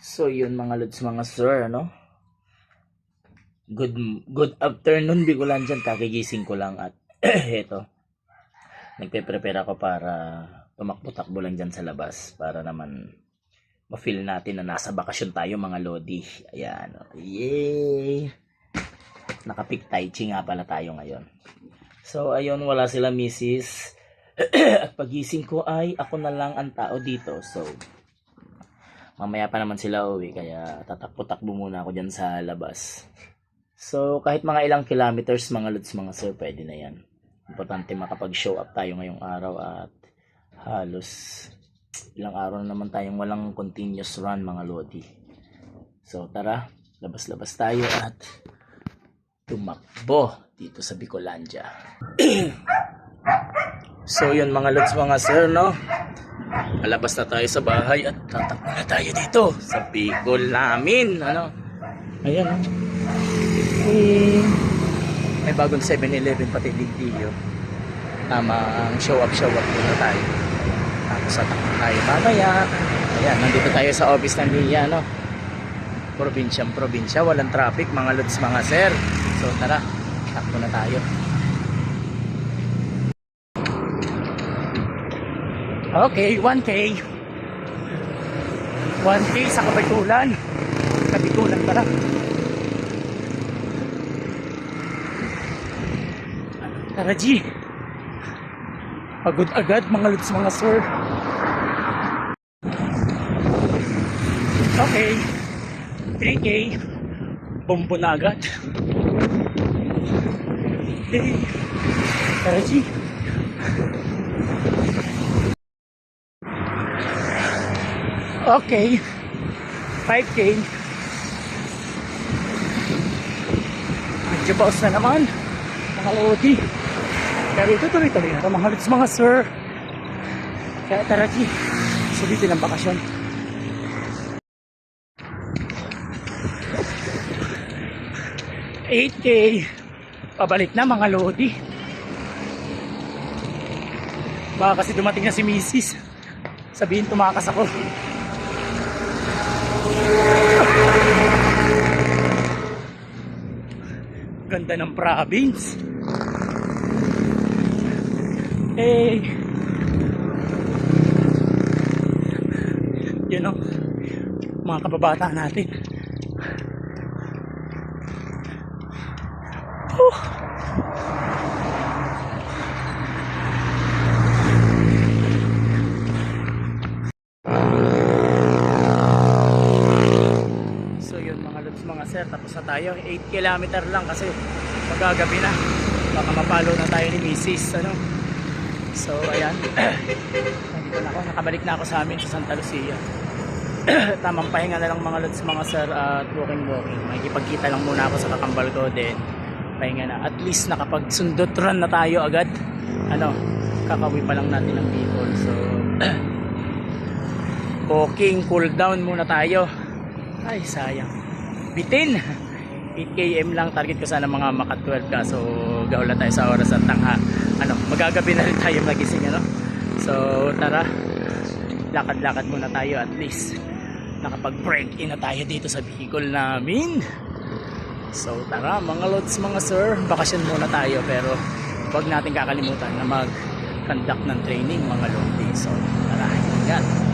So yun mga lods, mga sir, ano? Good afternoon Bicolandian, kagigising ko lang at eto, nagpe-prepare ako para tumakbo-takbo lang dyan sa labas para naman ma-feel natin na nasa bakasyon tayo mga lodi. Ayan, yay! Nakapik tai chi nga pala tayo ngayon. So ayun, wala sila misis at pagising ko ay ako na lang ang tao dito. So mamaya pa naman sila uwi kaya tatakbo-takbo muna ako dyan sa labas. So kahit mga ilang kilometers mga lods, mga sir, pwede na yan. Importante makapag-show up tayo ngayong araw at halos ilang araw na naman tayong walang continuous run mga lodi. So tara, labas-labas tayo at tumakbo dito sa Bicolandia. So yun mga lods, mga sir, no? Malabas na tayo sa bahay at tatakbo na tayo dito sa Bicol namin, ano? Ayan, oh. May bagong 7-Eleven pati Ligtiyo. Tamang show up muna tayo. Tapos tatakbo tayo mamaya. Ayan, nandito tayo sa office ng Liya, no? Probinsya, walang traffic mga lods, mga sir. So tara, takbo na tayo. Okay, 1K sa Kabitulan pala. Tara G, pagod agad mga lods, mga sir. Okay, 3K, bombo na agad. Okay, tara G. Okay, 5K. Medyo baos na naman mga lodi. Pero ito tuloy-tuloy na ito mga lods, mga sir. Kaya tara G, sulitin ang bakasyon. 8K, pabalik na mga lodi. Baka kasi dumating na si Mrs. Sabihin tumakas ako. Ganda ng province. Hey, you know, mga kababata natin. So yun mga lods, mga sir, tapos na tayo. 8 kilometer lang kasi magagabi na. Baka mapalo na tayo ni Mrs. Ano? So ayan, nandito na ako, nakabalik na ako sa amin sa Santa Lucia. Tamang pahinga na lang mga lods, mga sir, at walking. Makikipagkita lang muna ako sa kakambal ko, then pahinga na. At least nakapagsundot run na tayo agad. Ano, kakawi pa lang natin ng Bicol. So walking, cool down muna tayo. Ay sayang, bitin. 8 km lang target ko, sana mga maka 12 ka. So gawala tayo sa oras at ano, magagabi na rin tayo magising, ano. So tara, lakad-lakad muna tayo, at least nakapag break in na tayo dito sa Bicol namin. So tara mga lods, mga sir, bakasyon muna tayo, pero huwag natin kakalimutan na mag conduct ng training mga lodi. So tara, ingat.